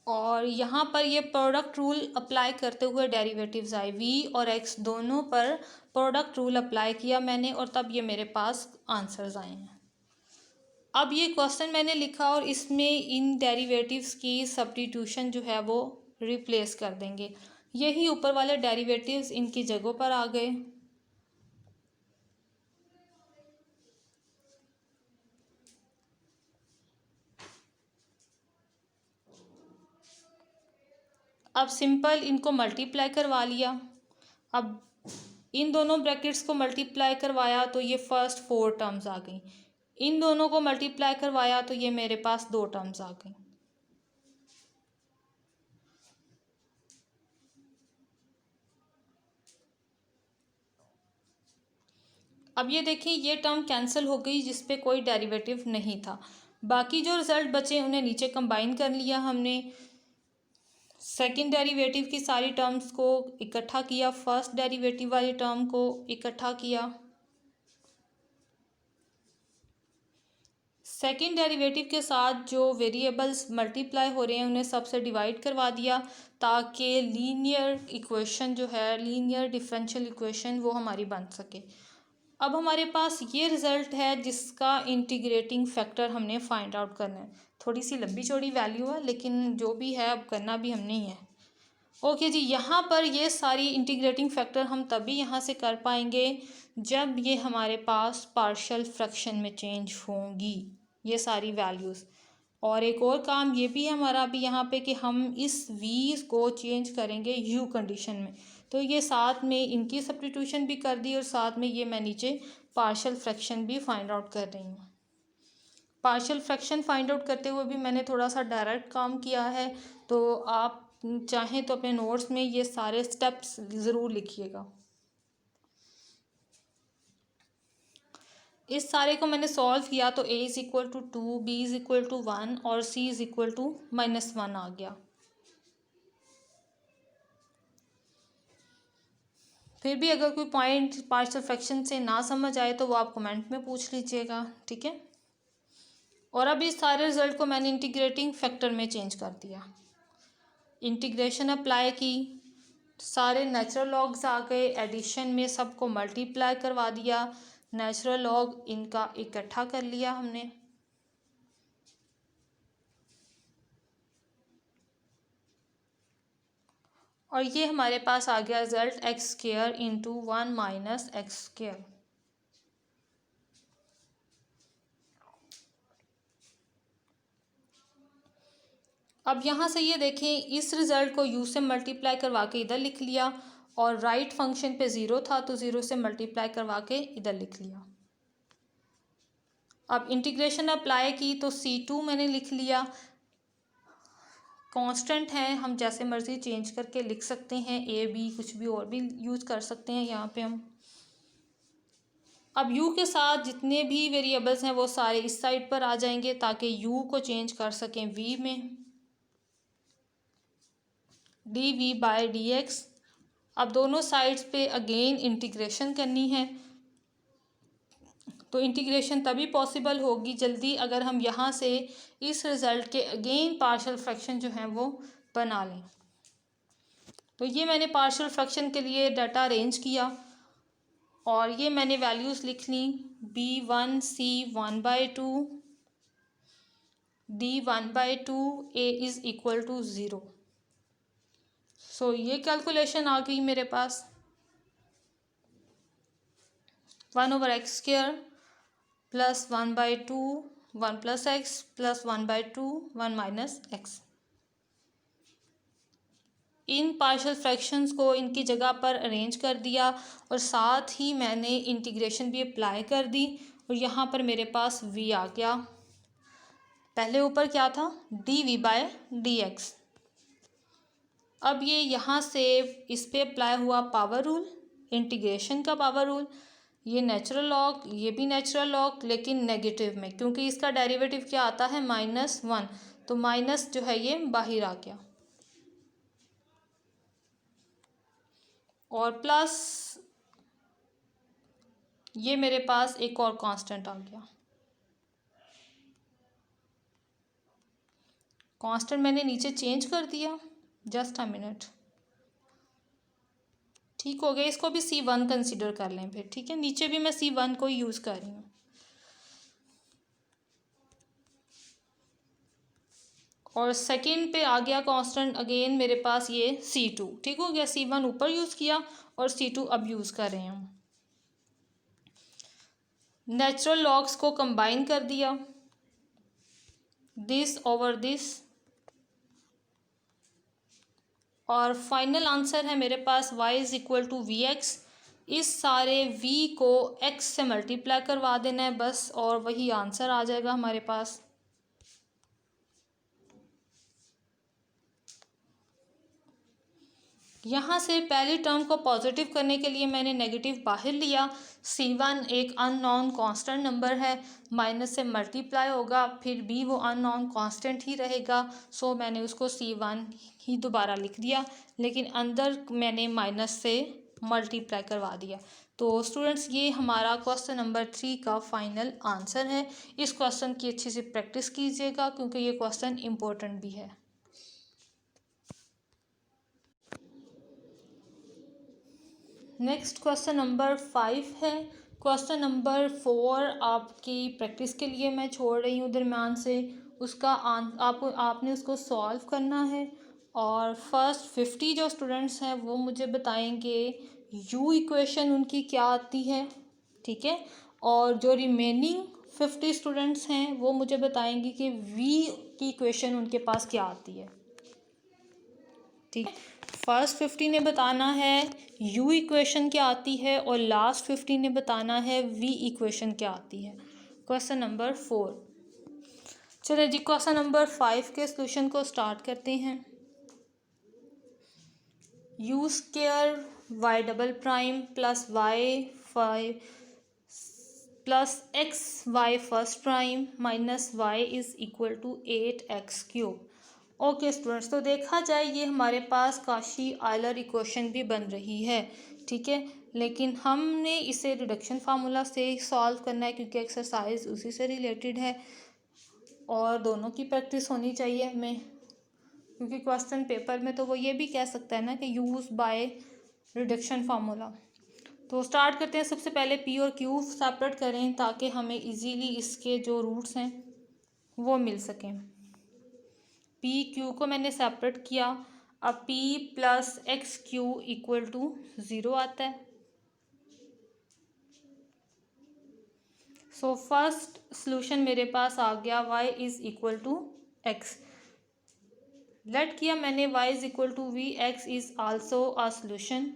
और यहाँ पर ये प्रोडक्ट रूल अप्लाई करते हुए डेरिवेटिव्स आए, v और x दोनों पर प्रोडक्ट रूल अप्लाई किया मैंने और तब ये मेरे पास आंसर्स आए हैं। अब ये क्वेश्चन मैंने लिखा और इसमें इन डेरिवेटिव्स की सब्स्टिट्यूशन जो है वो रिप्लेस कर देंगे, यही ऊपर वाले डेरिवेटिव्स इनकी जगहों पर आ गए। अब सिंपल इनको मल्टीप्लाई करवा लिया। अब इन दोनों ब्रैकेट्स को मल्टीप्लाई करवाया तो ये फर्स्ट फोर टर्म्स आ गई, इन दोनों को मल्टीप्लाई करवाया तो ये मेरे पास दो टर्म्स आ गई। अब ये देखिए ये टर्म कैंसिल हो गई जिस पे कोई डेरिवेटिव नहीं था, बाकी जो रिजल्ट बचे उन्हें नीचे कंबाइन कर लिया हमने, सेकंड डेरिवेटिव की सारी टर्म्स को इकट्ठा किया, फर्स्ट डेरिवेटिव वाली टर्म को इकट्ठा किया, सेकंड डेरिवेटिव के साथ जो वेरिएबल्स मल्टीप्लाई हो रहे हैं उन्हें सबसे डिवाइड करवा दिया ताकि लीनियर इक्वेशन जो है, लीनियर डिफरेंशियल इक्वेशन, वो हमारी बन सके। अब हमारे पास ये रिज़ल्ट है जिसका इंटीग्रेटिंग फैक्टर हमने फाइंड आउट करना है। थोड़ी सी लंबी चौड़ी वैल्यू है लेकिन जो भी है अब करना भी हमने ही है। ओके जी, यहाँ पर ये सारी इंटीग्रेटिंग फैक्टर हम तभी यहाँ से कर पाएंगे जब ये हमारे पास पार्शियल फ्रैक्शन में चेंज होंगी ये सारी वैल्यूज़। और एक और काम ये भी है हमारा अभी यहाँ पे कि हम इस v को चेंज करेंगे u कंडीशन में, तो ये साथ में इनकी सब्स्टिट्यूशन भी कर दी और साथ में ये मैं नीचे पार्शियल फ्रैक्शन भी फाइंड आउट कर रही हूँ। पार्शियल फ्रैक्शन फाइंड आउट करते हुए भी मैंने थोड़ा सा डायरेक्ट काम किया है, तो आप चाहें तो अपने नोट्स में ये सारे स्टेप्स ज़रूर लिखिएगा। इस सारे को मैंने सॉल्व किया तो a is equal to 2, b is equal to 1 और c इज़ इक्वल टू -1 आ गया। फिर भी अगर कोई पॉइंट पार्शियल फ्रैक्शन से ना समझ आए तो वो आप कमेंट में पूछ लीजिएगा, ठीक है। और अब इस सारे रिजल्ट को मैंने इंटीग्रेटिंग फैक्टर में चेंज कर दिया। इंटीग्रेशन अप्लाई की, सारे नेचुरल लॉग्स आ गए, एडिशन में सबको मल्टीप्लाई करवा दिया, नेचुरल लॉग इनका इकट्ठा कर लिया हमने। और ये हमारे पास आ गया result x square into 1 minus X square. अब यहाँ से ये देखें, इस रिज़ल्ट को u से मल्टीप्लाई करवा के इधर लिख लिया और राइट फंक्शन पे ज़ीरो था तो ज़ीरो से मल्टीप्लाई करवा के इधर लिख लिया। अब इंटीग्रेशन अप्लाई की तो c2 मैंने लिख लिया, कांस्टेंट है, हम जैसे मर्ज़ी चेंज करके लिख सकते हैं, a b कुछ भी और भी यूज़ कर सकते हैं यहाँ पे हम। अब u के साथ जितने भी वेरिएबल्स हैं वो सारे इस साइड पर आ जाएंगे ताकि u को चेंज कर सकें v में, dv बाय dx। अब दोनों साइड्स पे अगेन इंटीग्रेशन करनी है, तो इंटीग्रेशन तभी पॉसिबल होगी जल्दी अगर हम यहाँ से इस रिज़ल्ट के अगेन पार्शियल फ्रैक्शन जो हैं वो बना लें। तो ये मैंने पार्शियल फ्रैक्शन के लिए डाटा अरेंज किया और ये मैंने वैल्यूज़ लिख ली, b1 c 1/2, d 1/2, a is equal to 0। So ये कैलकुलेशन आ गई मेरे पास, 1/x² plus 1/2, 1 plus x plus 1/2, 1 minus x. इन पार्शियल फ्रैक्शंस को इनकी जगह पर अरेंज कर दिया और साथ ही मैंने इंटीग्रेशन भी अप्लाई कर दी और यहाँ पर मेरे पास v आ गया। पहले ऊपर क्या था, dv बाय dx। अब ये यहाँ से इस पे अप्लाई हुआ पावर रूल, इंटीग्रेशन का पावर रूल, ये नेचुरल लॉग, ये भी नेचुरल लॉग लेकिन नेगेटिव में, क्योंकि इसका डेरिवेटिव क्या आता है -1, तो माइनस जो है ये बाहर आ गया और प्लस ये मेरे पास एक और कांस्टेंट आ गया। कांस्टेंट मैंने नीचे चेंज कर दिया, जस्ट अ मिनट, ठीक हो गया। इसको भी C1 कंसिडर कर लें फिर, ठीक है, नीचे भी मैं C1 को यूज़ कर रही हूँ। और सेकंड पे आ गया कांस्टेंट अगेन मेरे पास ये C2, ठीक हो गया। C1 ऊपर यूज़ किया और C2 अब यूज़ कर रहे हैं। नेचुरल लॉग्स को कंबाइन कर दिया, दिस ओवर दिस, और फाइनल आंसर है मेरे पास y is equal to V X. इस सारे v को x से मल्टीप्लाई करवा देना है बस, और वही आंसर आ जाएगा हमारे पास। यहाँ से पहली टर्म को पॉजिटिव करने के लिए मैंने नेगेटिव बाहर लिया। C1 एक अननोन कांस्टेंट नंबर है, माइनस से मल्टीप्लाई होगा फिर भी वो अननोन कांस्टेंट ही रहेगा, सो मैंने उसको C1 ही दोबारा लिख दिया, लेकिन अंदर मैंने माइनस से मल्टीप्लाई करवा दिया। तो स्टूडेंट्स ये हमारा क्वेश्चन नंबर 3 का फाइनल आंसर है। इस क्वेश्चन की अच्छी से प्रैक्टिस कीजिएगा क्योंकि ये क्वेश्चन इम्पोर्टेंट भी है। नेक्स्ट क्वेश्चन नंबर 5 है। क्वेश्चन नंबर 4 आपकी प्रैक्टिस के लिए मैं छोड़ रही हूँ दरम्यान से, उसका आपने उसको सॉल्व करना है। और फर्स्ट 50 जो स्टूडेंट्स हैं वो मुझे बताएंगे u इक्वेशन उनकी क्या आती है, ठीक है, और जो रिमेनिंग 50 स्टूडेंट्स हैं वो मुझे बताएंगे कि v की इक्वेशन उनके पास क्या आती है, ठीक। फर्स्ट 50 ने बताना है u इक्वेशन क्या आती है और लास्ट 50 ने बताना है v इक्वेशन क्या आती है। Question number 4। चलिए जी क्वेश्चन नंबर 5 के सॉल्यूशन को स्टार्ट करते हैं। u square y double prime plus y plus X Y first prime minus y is equal to 8x³। Okay students, तो देखा जाए ये हमारे पास काशी आयलर इक्वेशन भी बन रही है, ठीक है, लेकिन हमने इसे रिडक्शन फार्मूला से सॉल्व करना है क्योंकि एक्सरसाइज उसी से रिलेटेड है। और दोनों की प्रैक्टिस होनी चाहिए हमें, क्योंकि क्वेश्चन पेपर में तो वो ये भी कह सकता है ना कि यूज़ बाय रिडक्शन फार्मूला। तो स्टार्ट करते हैं। सबसे पहले पी और क्यू सेपरेट करें ताकि हमें इजीली इसके जो रूट्स हैं वो मिल सकें। पी क्यू को मैंने सेपरेट किया। अब P plus X Q equal to 0 आता है। सो फर्स्ट सॉल्यूशन मेरे पास आ गया y is equal to x। Let किया मैंने y is equal to V, x is also a solution.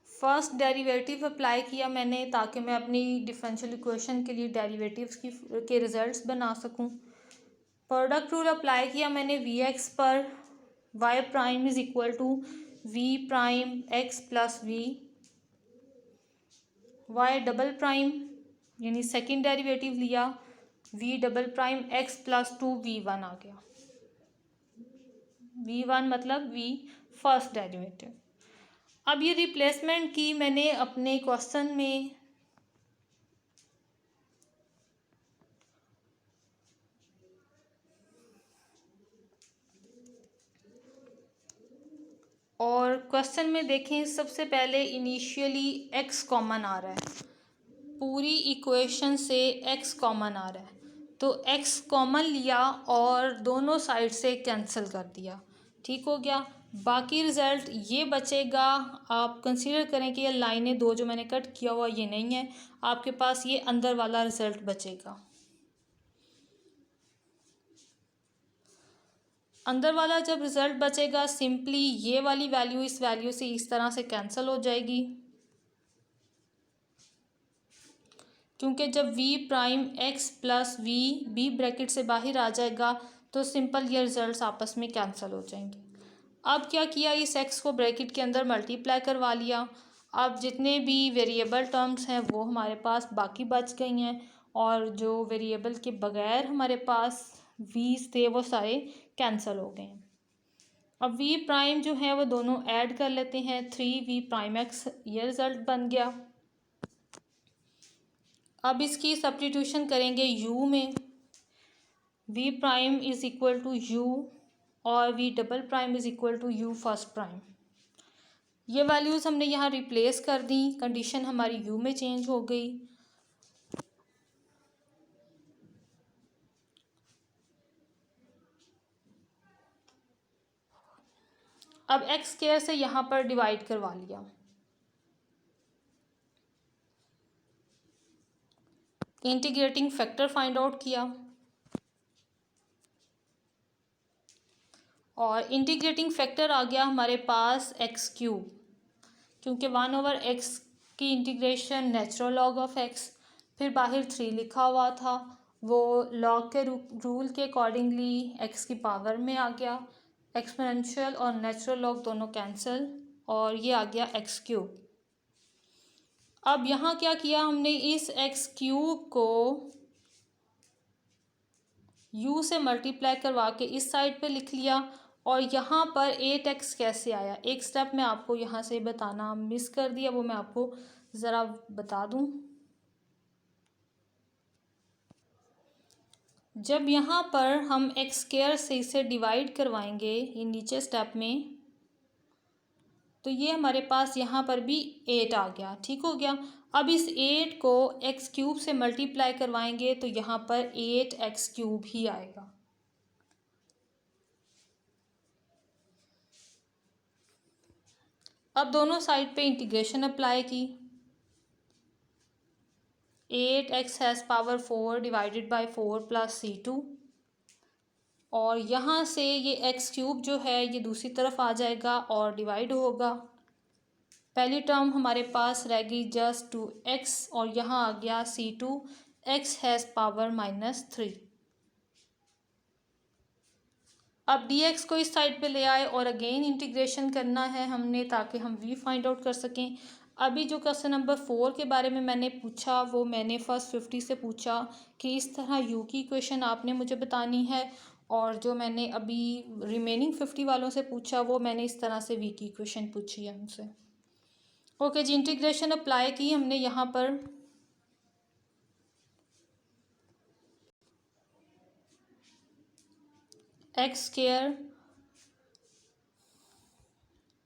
First derivative apply किया मैंने ताकि मैं अपनी डिफरेंशियल इक्वेशन के लिए डेरिवेटिव्स के रिजल्ट्स बना सकूं। प्रोडक्ट रूल अप्लाई किया मैंने वी एक्स पर। y prime is equal to V prime X plus V. y double prime यानी सेकेंड डेरिवेटिव लिया, v double prime x plus 2v1 आ गया। v1 मतलब v फर्स्ट डेरिवेटिव। अब ये रिप्लेसमेंट की मैंने अपने क्वेश्चन में। और क्वेश्चन में देखें, सबसे पहले इनिशियली x कॉमन आ रहा है, पूरी इक्वेशन से x कॉमन आ रहा है, तो x कॉमन लिया और दोनों साइड से कैंसिल कर दिया, ठीक हो गया। बाकी रिज़ल्ट ये बचेगा। आप कंसीडर करें कि ये लाइनें दो जो मैंने कट किया हुआ ये नहीं है, आपके पास ये अंदर वाला रिज़ल्ट बचेगा। अंदर वाला जब रिज़ल्ट बचेगा, सिंपली ये वाली वैल्यू इस वैल्यू से इस तरह से कैंसिल हो जाएगी, क्योंकि जब v prime x plus V B bracket से बाहर आ जाएगा तो सिंपल ये रिजल्ट्स आपस में कैंसिल हो जाएंगे। अब क्या किया, इस x को ब्रैकेट के अंदर मल्टीप्लाई करवा लिया। अब जितने भी वेरिएबल टर्म्स हैं वो हमारे पास बाकी बच गई हैं, और जो वेरिएबल के बगैर हमारे पास v's थे वो सारे कैंसिल हो गए हैं। अब v प्राइम जो है वो दोनों ऐड कर लेते हैं, 3v प्राइम x, ये रिज़ल्ट बन गया। अब इसकी सब्स्टिट्यूशन करेंगे u में, v prime is equal to u और v double prime is equal to u first prime. ये वैल्यूज़ हमने यहाँ रिप्लेस कर दी, कंडीशन हमारी u में चेंज हो गई। अब x स्क्वायर से यहाँ पर डिवाइड करवा लिया। इंटीग्रेटिंग फैक्टर फाइंड आउट किया और इंटीग्रेटिंग फैक्टर आ गया हमारे पास एक्स क्यूब, क्योंकि 1/x की integration natural log of x, फिर बाहर 3 लिखा हुआ था, वो लॉग के रूल के अकॉर्डिंगली x की पावर में आ गया। एक्सपोनेंशियल और नेचुरल लॉग दोनों कैंसिल और ये आ गया एक्स क्यूब। अब यहाँ क्या किया हमने, इस एक्स क्यूब को u से मल्टीप्लाई करवा के इस साइड पे लिख लिया। और यहाँ पर 8x कैसे आया, एक स्टेप मैं आपको यहाँ से बताना मिस कर दिया, वो मैं आपको ज़रा बता दूँ। जब यहाँ पर हम एक्स स्क्वायर से इसे डिवाइड करवाएंगे ये नीचे स्टेप में, तो ये हमारे पास यहाँ पर भी 8 आ गया, ठीक हो गया। अब इस 8 को एक्स क्यूब से मल्टीप्लाई करवाएंगे तो यहाँ पर 8x क्यूब ही आएगा। अब दोनों साइड पे इंटीग्रेशन अप्लाई की। 8x has power 4 divided by 4 plus c2, और यहाँ से ये एक्स क्यूब जो है ये दूसरी तरफ आ जाएगा और डिवाइड होगा। पहली टर्म हमारे पास रह गई जस्ट 2x और यहाँ आ गया c2, x हैज़ पावर -3। अब dx को इस साइड पे ले आए और अगेन इंटीग्रेशन करना है हमने ताकि हम v फाइंड आउट कर सकें। अभी जो क्वेश्चन नंबर 4 के बारे में मैंने पूछा वो मैंने फर्स्ट 50 से पूछा कि इस तरह u की इक्वेशन आपने मुझे बतानी है, और जो मैंने अभी रिमेनिंग 50 वालों से पूछा वो मैंने इस तरह से v की इक्वेशन पूछी है उनसे। ओके जी, इंटीग्रेशन अप्लाई की हमने यहाँ पर। एक्स स्क्वायर,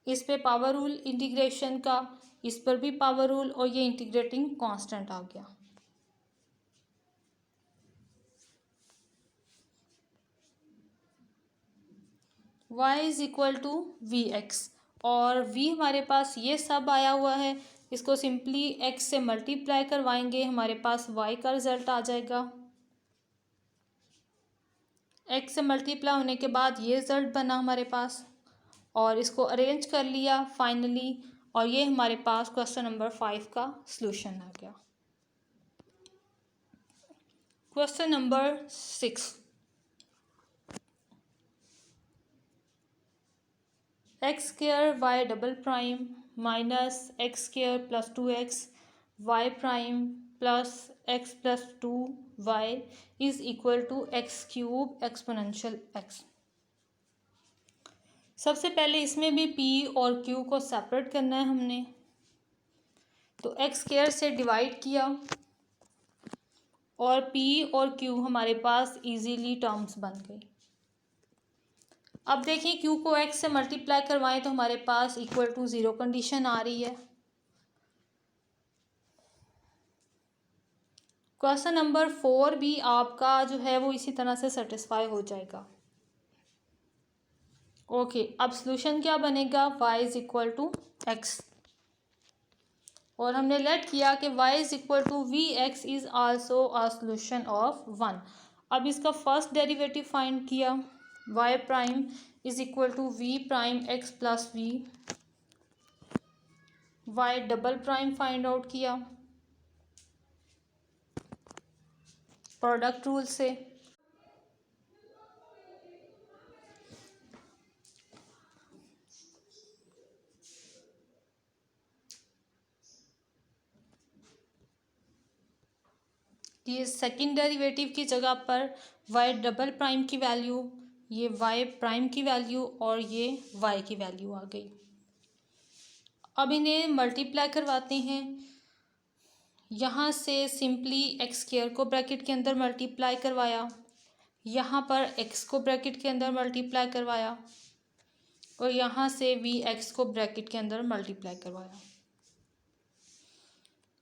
इस पे पावर रूल इंटीग्रेशन का, इस पर भी पावर रूल, और ये इंटीग्रेटिंग कांस्टेंट आ गया। y is equal to V X, और v हमारे पास ये सब आया हुआ है, इसको सिंपली x से मल्टीप्लाई करवाएंगे, हमारे पास y का रिजल्ट आ जाएगा। x से मल्टीप्लाई होने के बाद ये रिजल्ट बना हमारे पास, और इसको अरेंज कर लिया फाइनली, और ये हमारे पास क्वेश्चन नंबर 5 का सॉल्यूशन आ गया। Question number 6, X square Y double prime minus X square plus 2x Y prime plus x plus 2y is equal to X cube exponential x। सबसे पहले इसमें भी p और q को सेपरेट करना है हमने, तो एक्स स्क्वायर से डिवाइड किया, और p और q हमारे पास इजीली टर्म्स बन गई। अब देखिए q को x से मल्टीप्लाई करवाएं तो हमारे पास इक्वल टू 0 कंडीशन आ रही है। क्वेश्चन नंबर 4 भी आपका जो है वो इसी तरह से सेटिस्फाई हो जाएगा। ओके, अब सॉल्यूशन क्या बनेगा, y is equal to X, और हमने लेट किया कि y is equal to V X is also a solution of 1। अब इसका फर्स्ट डेरिवेटिव फाइंड किया, y prime is equal to V prime X plus V, y double prime find out किया प्रोडक्ट रूल से। ये सेकंड डेरिवेटिव की जगह पर y डबल प्राइम की वैल्यू, ये y प्राइम की वैल्यू, और ये y की वैल्यू आ गई। अब इन्हें मल्टीप्लाई करवाते हैं, यहाँ से सिंपली एक्स स्क्वायर को ब्रैकेट के अंदर मल्टीप्लाई करवाया, यहाँ पर x को ब्रैकेट के अंदर मल्टीप्लाई करवाया, और यहाँ से वी एक्स को ब्रैकेट के अंदर मल्टीप्लाई करवाया।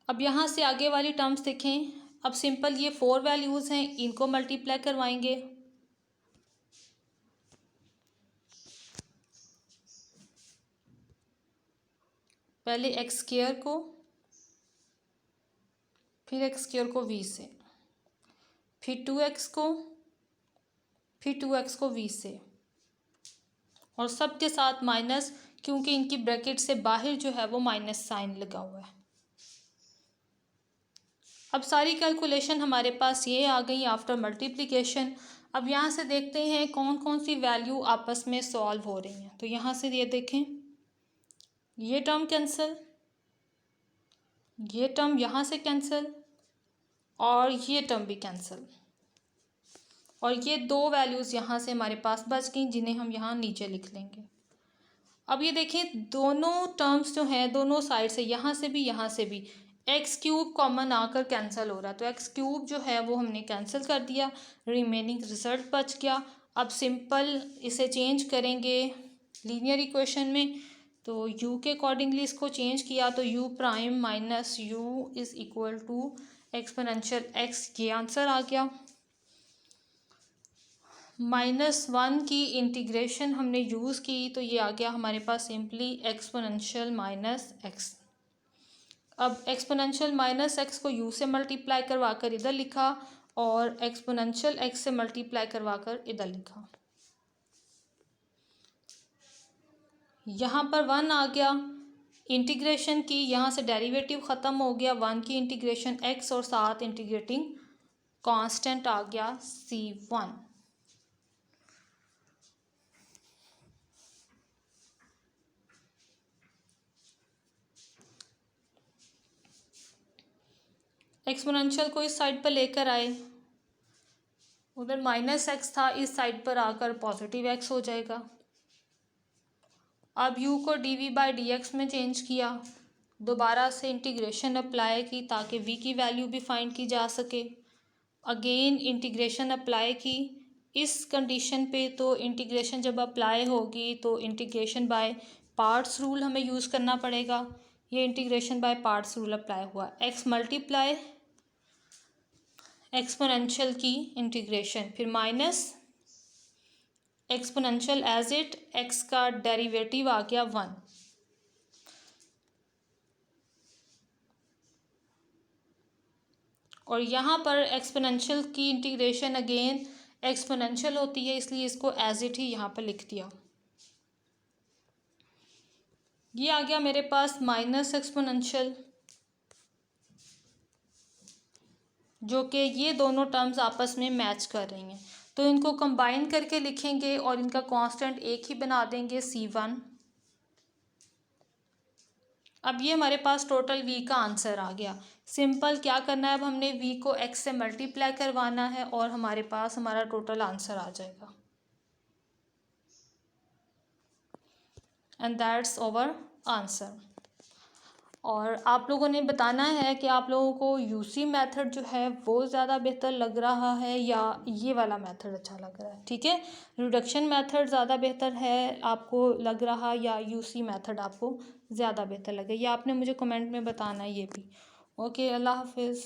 अब यहाँ से आगे वाली टर्म्स देखें, अब सिंपल ये 4 वैल्यूज़ हैं, इनको मल्टीप्लाई करवाएंगे। पहले एक्स स्क्वायर को, फिर एक्स स्क्वायर को v से, फिर 2x को, फिर 2x को v से, और सब के साथ माइनस, क्योंकि इनकी ब्रैकेट से बाहर जो है वो माइनस साइन लगा हुआ है। अब सारी कैलकुलेशन हमारे पास ये आ गई आफ्टर मल्टीप्लिकेशन। अब यहाँ से देखते हैं कौन कौन सी वैल्यू आपस में सॉल्व हो रही हैं। तो यहाँ से ये देखें, ये टर्म कैंसिल, ये टर्म यहाँ से कैंसिल, और ये टर्म भी कैंसिल, और ये 2 वैल्यूज़ यहाँ से हमारे पास बच गई, जिन्हें हम यहाँ नीचे लिख लेंगे। अब ये देखें दोनों टर्म्स जो हैं, दोनों साइड से, यहाँ से भी एक्स क्यूब कॉमन आकर कैंसिल हो रहा है, तो एक्स क्यूब जो है वो हमने कैंसिल कर दिया, रिमेनिंग रिजल्ट बच गया। अब सिंपल इसे चेंज करेंगे लीनियर इक्वेशन में, तो u के अकॉर्डिंगली इसको चेंज किया, तो u prime minus u is equal to exponential x, ये आंसर आ गया। -1 की इंटीग्रेशन हमने यूज़ की, तो ये आ गया हमारे पास सिंपली एक्सपोनेंशियल माइनस एक्स। अब एक्सपोनेंशियल माइनस एक्स को u से मल्टीप्लाई करवा कर इधर लिखा, और एक्सपोनेंशियल x से मल्टीप्लाई करवा कर इधर लिखा। यहाँ पर 1 आ गया इंटीग्रेशन की, यहाँ से डेरिवेटिव ख़त्म हो गया, 1 की इंटीग्रेशन x, और साथ इंटीग्रेटिंग कांस्टेंट आ गया c1। एक्सपोनेंशियल को इस साइड पर लेकर आए, उधर -x था, इस साइड पर आकर पॉजिटिव x हो जाएगा। अब u को dv/dx में चेंज किया, दोबारा से इंटीग्रेशन अप्लाई की ताकि v की वैल्यू भी फाइंड की जा सके। अगेन इंटीग्रेशन अप्लाई की, इस कंडीशन पे तो इंटीग्रेशन जब अप्लाई होगी तो इंटीग्रेशन बाय पार्ट्स रूल हमें यूज़ करना पड़ेगा। ये integration by parts rule apply हुआ। एक्स मल्टीप्लाई एक्सपोनेंशियल की इंटीग्रेशन, फिर minus exponential as it X का डेरिवेटिव आ गया 1। और यहाँ पर एक्सपोनेंशियल की इंटीग्रेशन अगेन एक्सपोनेंशियल होती है, इसलिए इसको एज इट ही यहाँ पर लिख दिया। ये आ गया मेरे पास माइनस एक्सपोनेंशियल, जो कि ये दोनों टर्म्स आपस में मैच कर रही हैं, तो इनको कंबाइन करके लिखेंगे और इनका कांस्टेंट एक ही बना देंगे C1। अब ये हमारे पास टोटल v का आंसर आ गया। सिंपल क्या करना है, अब हमने v को x से मल्टीप्लाई करवाना है और हमारे पास हमारा टोटल आंसर आ जाएगा। And that's our answer. और आप लोगों ने बताना है कि आप लोगों को यूसी मेथड जो है वो ज़्यादा बेहतर लग रहा है या ये वाला मेथड अच्छा लग रहा है। ठीक है, रिडक्शन मेथड ज़्यादा बेहतर है आपको लग रहा या यूसी मेथड आपको ज़्यादा बेहतर लगे, ये आपने मुझे कमेंट में बताना है ये भी। ओके, अल्लाह हाफिज़।